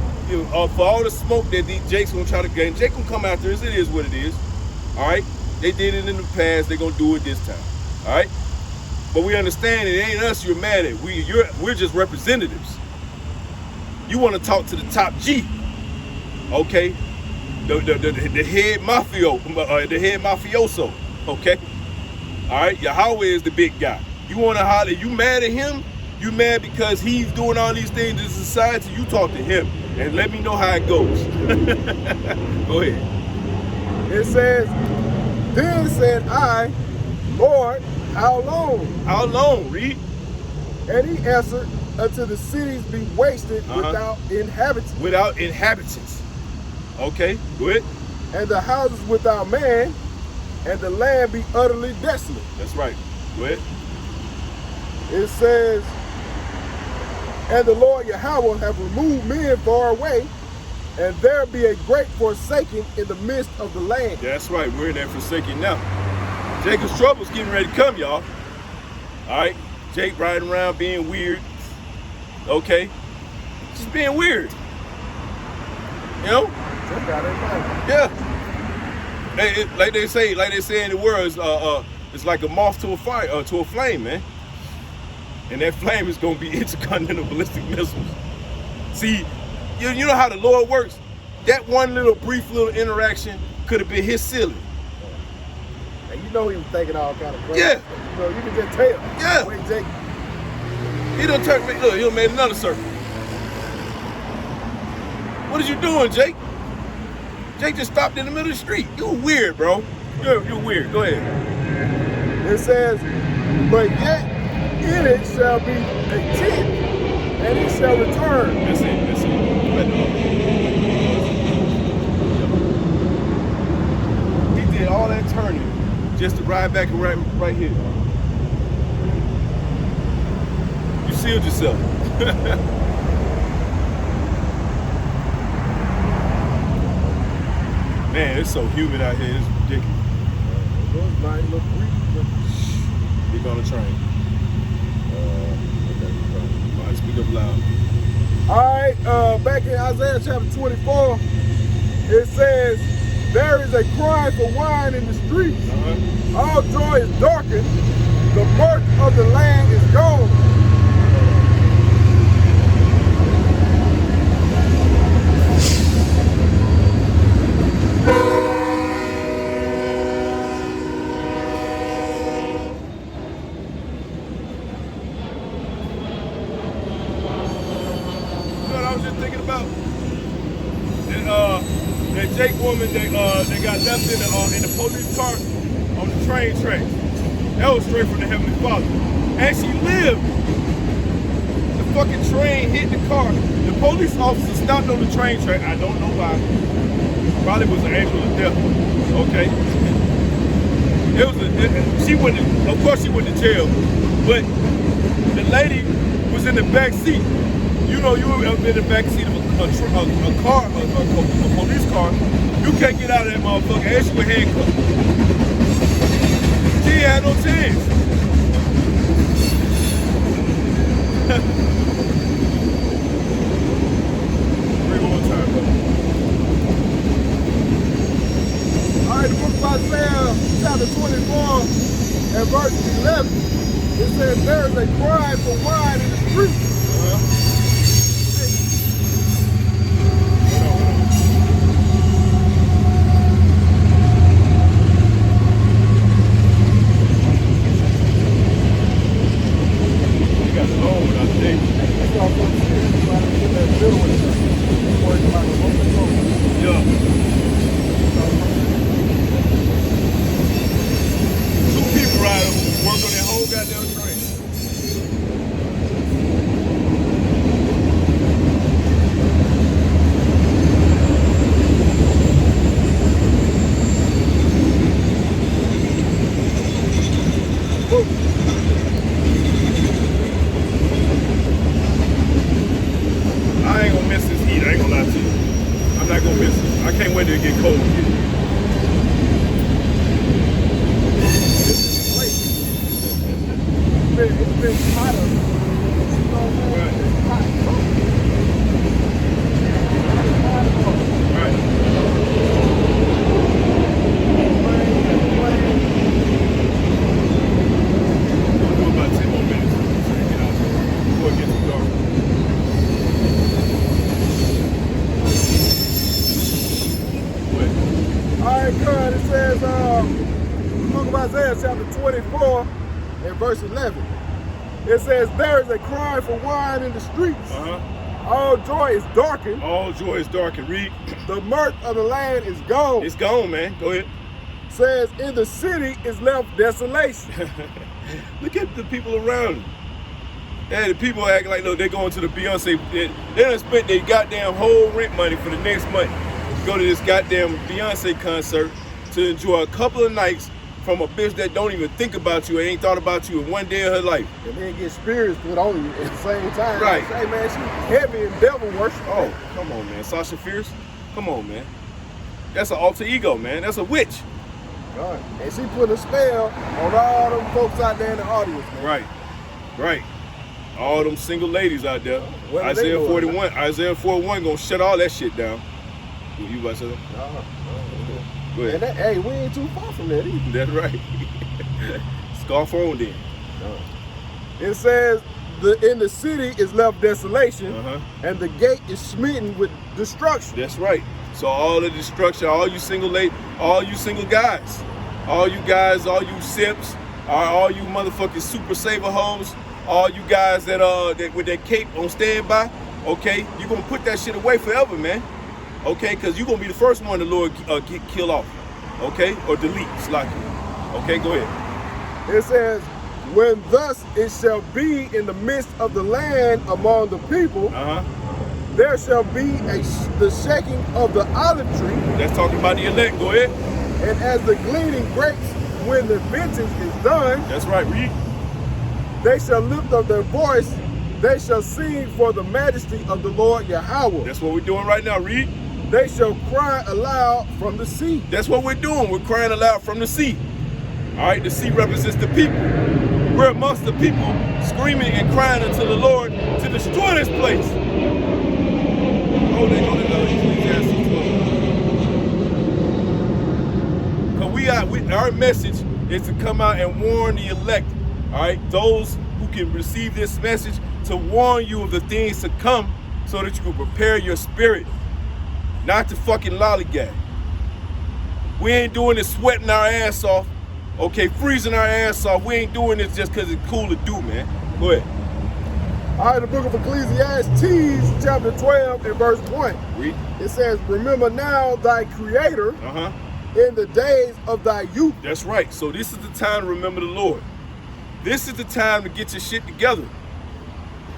for all the smoke that these Jake's gonna try to gain, Jake gonna come after us, it is what it is. Alright? They did it in the past, they're gonna do it this time. Alright? But we understand it ain't us you're mad at. We're just representatives. You want to talk to the top G. Okay? The head mafioso. Okay? Alright, Yahweh is the big guy. You want to holler, you mad at him? You mad because he's doing all these things in society? You talk to him and let me know how it goes. Go ahead. It says, then said I, Lord, how long? How long? Read. And he answered, until the cities be wasted without inhabitants. Without inhabitants. Okay, go ahead. And the houses without man, and the land be utterly desolate. That's right. Go ahead. It says, and the Lord Yahweh have removed men far away, and there be a great forsaking in the midst of the land. That's right. We're in that forsaking now. Jacob's trouble's getting ready to come, y'all. All right. Jake riding around being weird. Okay. Just being weird. You know? Yeah. Like they say in the words, it's like a moth to a fire, to a flame, man. And that flame is gonna be intercontinental ballistic missiles. See, you know how the Lord works? That one little brief little interaction could have been his ceiling. And you know he was thinking all kind of crazy. Yeah. You know, you can just tell. Yeah. Wait, Jake. He done turned, look, he done made another circle. What are you doing, Jake? Jake just stopped in the middle of the street. You weird, bro. You're weird. Go ahead. It says, but yet in it shall be a tent, and it shall return. That's it. He did all that turning just to ride back and right here. You sealed yourself. Man, it's so humid out here. It's ridiculous. Those might look weak, Get on the train. Okay. All right, speak up loud. All right, back in Isaiah chapter 24, it says, there is a cry for wine in the streets. All joy is darkened. The mirth of the land is gone. That Jake woman that got left in the police car on the train tracks. That was straight from the Heavenly Father. And she lived. The fucking train hit the car. The police officer stopped on the train track. I don't know why. Probably was an angel of death. Okay. She went to, of course she went to jail, but the lady was in the back seat. You know, you ever been in the back seat of a car, a police car, you can't get out of that motherfucker, and she was handcuffed. She had no chance. Read one more time, brother. All right, the book of Isaiah, chapter 24, and verse 11, it says, there is a cry for wine in the streets. I ain't gonna miss this heat, I ain't gonna lie to you. get cold. It's been hotter. You know what I'm saying? Right. It's hot. Right. We'll do about 10 more minutes so we can get out there before it gets too dark. All right, good. It says, the book of Isaiah, chapter 24, and verse 11. It says, there is a cry for wine in the streets. All joy is darkened. All joy is darkened. Read. The mirth of the land is gone. It's gone, man. Go ahead. Says, in the city is left desolation. Look at the people around them. And the people act like, look, they're going to the Beyonce. They done spent their goddamn whole rent money for the next month to go to this goddamn Beyonce concert to enjoy a couple of nights from a bitch that don't even think about you and ain't thought about you in one day of her life. And then get spirits put on you at the same time. Right. Hey, man, she's heavy in devil worship. Oh, come on, man. Sasha Fierce? Come on, man. That's an alter ego, man. That's a witch. Right. And she put a spell on all them folks out there in the audience, man. Right. Right. All them single ladies out there. What are they Isaiah doing, 41. Isaiah 41 gonna shut all that shit down. You about to say that? Go ahead. And that, hey, we ain't too far from that either. That's right. Scarf on then. It says, in the city is left desolation, and the gate is smitten with destruction. That's right. So all the destruction, all you single all you single guys, all you sips, all you motherfucking super saver hoes, all you guys that with that cape on standby, okay, you gonna put that shit away forever, man. Okay, because you're gonna be the first one the Lord kill off, okay, or delete, slack you. Okay, go ahead. It says, when thus it shall be in the midst of the land among the people, there shall be the shaking of the olive tree. That's talking about the elect. Go ahead. And as the gleaning grapes when the vintage is done. That's right. Read. They shall lift up their voice. They shall sing for the majesty of the Lord Yahweh. That's what we're doing right now. Read. They shall cry aloud from the sea. That's what we're doing. We're crying aloud from the sea. All right. The sea represents the people. We're amongst the people screaming and crying unto the Lord to destroy this place. Oh, they go to Ecclesiastes 12. Because our message is to come out and warn the elect, all right? Those who can receive this message to warn you of the things to come so that you can prepare your spirit, not to fucking lollygag. We ain't doing this sweating our ass off, okay, freezing our ass off. We ain't doing this just because it's cool to do, man. Go ahead. All right, the book of Ecclesiastes, chapter 12 and verse 1. Read. It says, remember now thy creator in the days of thy youth. That's right. So this is the time to remember the Lord. This is the time to get your shit together.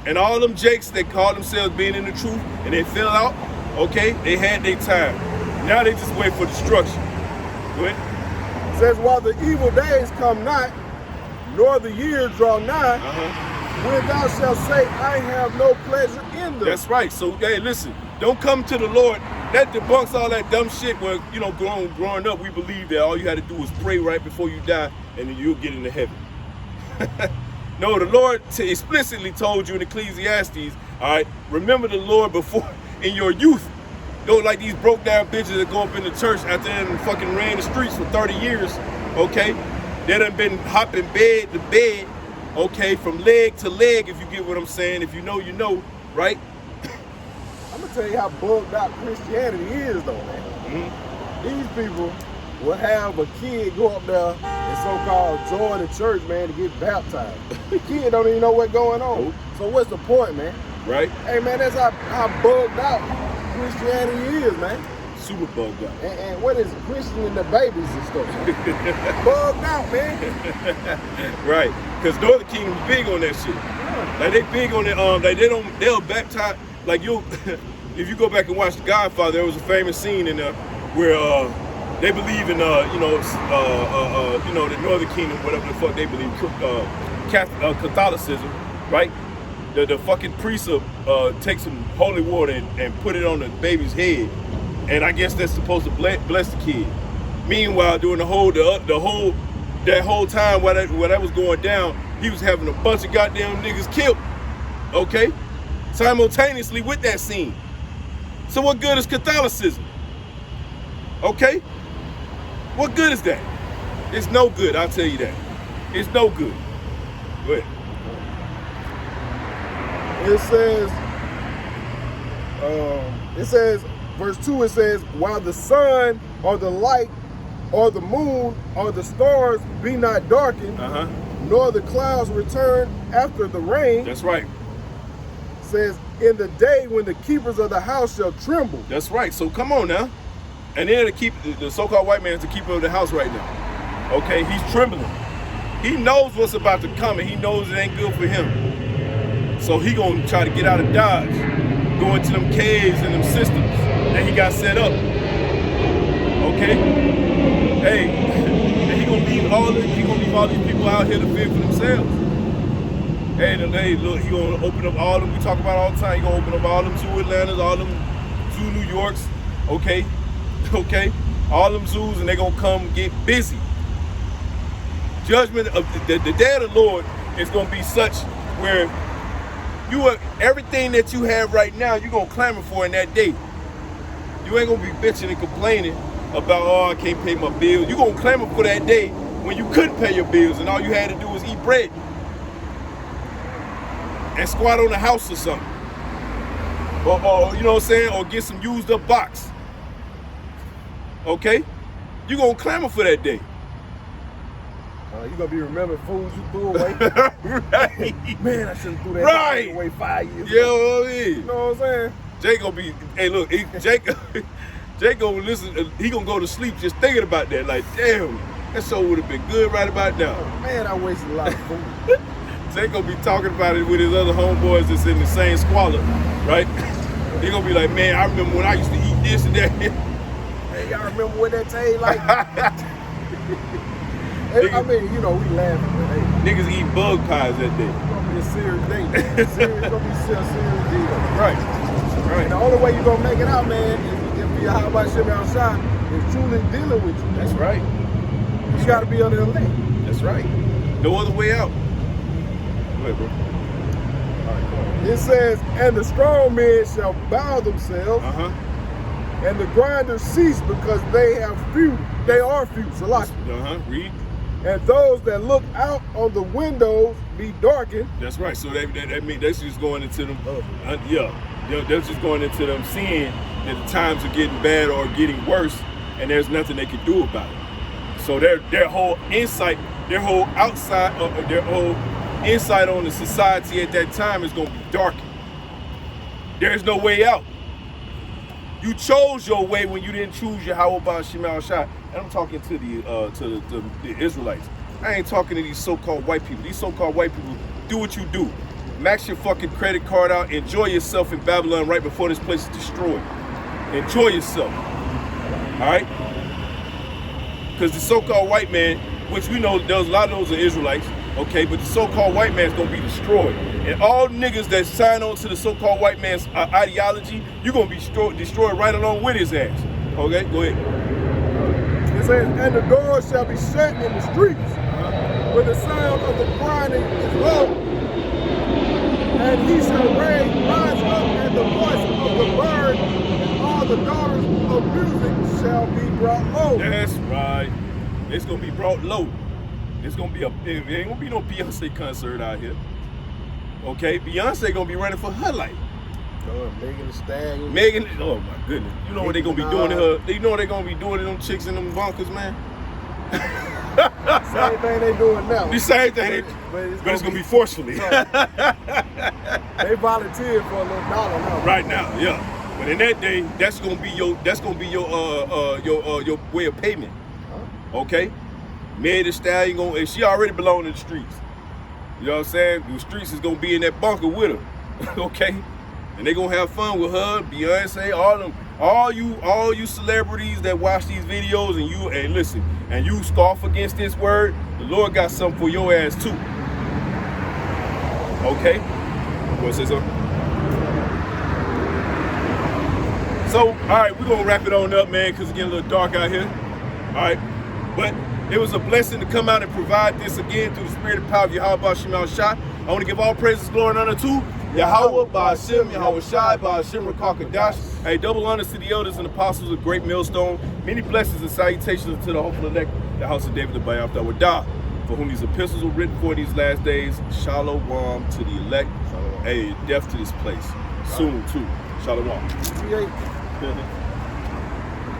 And all them jakes that call themselves being in the truth and they fell out, okay, they had their time. Now they just wait for destruction. Go ahead. It says, while the evil days come not, nor the years draw nigh, when thou shalt say, I have no pleasure in them. That's right. So, hey, listen, don't come to the Lord. That debunks all that dumb shit where, you know, growing up, we believe that all you had to do was pray right before you die and then you'll get into heaven. No, the Lord explicitly told you in Ecclesiastes, all right, remember the Lord before in your youth. Don't like these broke down bitches that go up in the church after they done fucking ran the streets for 30 years, okay? They done been hopping bed to bed, okay, from leg to leg, if you get what I'm saying. If you know, you know, right? I'm gonna tell you how bugged out Christianity is, though, man. These people will have a kid go up there and so-called join the church, man, to get baptized. The kid don't even know what's going on. Nope. So what's the point, man? Right? Hey, man, that's how bugged out Christianity is, man. Super bugged out. And what is Christian in the babies and stuff? Bugged out, man. Right. Because Northern Kingdom is big on that shit. Yeah. Like they big on it. Like they'll baptize. Like if you go back and watch The Godfather, there was a famous scene in there where they believe in the Northern Kingdom, whatever the fuck they believe, Catholicism, right? The fucking priest take some holy water and put it on the baby's head, And I guess that's supposed to bless the kid. Meanwhile, during that whole time while that was going down, he was having a bunch of goddamn niggas killed. Okay? Simultaneously with that scene. So what good is Catholicism? Okay? What good is that? It's no good, I'll tell you that. It's no good. Go ahead. It says, verse 2, it says, while the sun or the light or the moon or the stars be not darkened, nor the clouds return after the rain. That's right. It says, in the day when the keepers of the house shall tremble. That's right. So come on now. And then the so-called white man is the keeper of the house right now. Okay, he's trembling. He knows what's about to come, and he knows it ain't good for him. So he gonna try to get out of Dodge, go into them caves and them systems that he got set up. Okay? Hey, and he gonna leave all these people out here to fend for themselves. Hey, look, he gonna open up all them, we talk about all the time, he gonna open up all them 2 Atlantas, all them 2 New Yorks, okay? Okay? All them zoos, and they gonna come get busy. Judgment of the day of the Lord is gonna be such where everything that you have right now, you're gonna clamor for in that day. You ain't gonna be bitching and complaining about, oh, I can't pay my bills. You're gonna clamor for that day when you couldn't pay your bills and all you had to do was eat bread and squat on the house or something. Or you know what I'm saying? Or get some used up box. Okay? You're gonna clamor for that day. You're gonna be remembering foods you threw away. Right. Man, I shouldn't threw that away 5 years ago. You know what I'm saying? Jake gonna be, hey look, Jake gonna listen, he gonna go to sleep just thinking about that. Like, damn, that show would have been good right about now. Oh, man, I wasted a lot of food. Jake gonna be talking about it with his other homeboys that's in the same squalor, right? He gonna be like, man, I remember when I used to eat this and that. Hey, y'all remember what that tasted like? I mean, you know, we laughing, but hey. Niggas eat bug pies that day. It's gonna be a serious day. It's gonna be a serious deal. Right. And the only way you're gonna make it out, man, is if you're how about Shimmy outside is truly dealing with you. That's right. You gotta be under the leg. That's right. No other way out. Go ahead, bro. All right, come on. It says, and the strong men shall bow themselves, and the grinders cease because they have few. They are few. Salaki. Read. And those that look out on the windows be darkened. That's right. So that means that's just going into them. That's just going into them seeing that the times are getting bad or getting worse, and there's nothing they can do about it. So their whole insight, their whole insight on the society at that time is going to be darkened. There's no way out. You chose your way when you didn't choose your how about Shemal Shah. And I'm talking to the Israelites. I ain't talking to these so-called white people. These so-called white people, do what you do. Max your fucking credit card out. Enjoy yourself in Babylon right before this place is destroyed. Enjoy yourself. All right? Because the so-called white man, which we know there's a lot of those are Israelites, okay, but the so-called white man's gonna be destroyed. And all niggas that sign on to the so-called white man's ideology, you're gonna be destroyed right along with his ass. Okay, go ahead. It says, and the doors shall be shut in the streets, when the sound of the grinding is low, and he shall rise up, and the voice of the bird, and all the daughters of music shall be brought low. That's right. It's gonna be brought low. It's gonna be it ain't gonna be no Beyonce concert out here. Okay, Beyonce gonna be running for her life. Megan Thee Stallion. Megan, oh my goodness. You know what they gonna be doing to her? You know what they gonna be doing to them chicks and them bunkers, man? Same thing they doing now. The same thing, but it's gonna be forcefully. They volunteered for a little dollar now. Right now, yeah. But in that day, that's gonna be your way of payment. Okay? Megan Thee Stallion and she already belong in the streets. You know what I'm saying? The streets is gonna be in that bunker with her. Okay? And they gonna have fun with her, Beyonce, all you celebrities that watch these videos and listen, and you scoff against this word, the Lord got something for your ass too. Okay? You wanna say something? So, all right, we're going to wrap it on up, man, because it's getting a little dark out here. All right. But it was a blessing to come out and provide this again through the spirit and power of Yahweh Shema Shai. I want to give all praises, glory, and honor to Yahweh, Ba'ashem, Yahweh Shai, Ba'ashem, Rakakadash. Hey, double honors to the elders and apostles of Great Millstone. Many blessings and salutations to the hopeful elect, the house of David, the Bayam Dawadah, for whom these epistles were written for these last days. Shalom to the elect. Hey, death to this place. Soon, too. Shalom.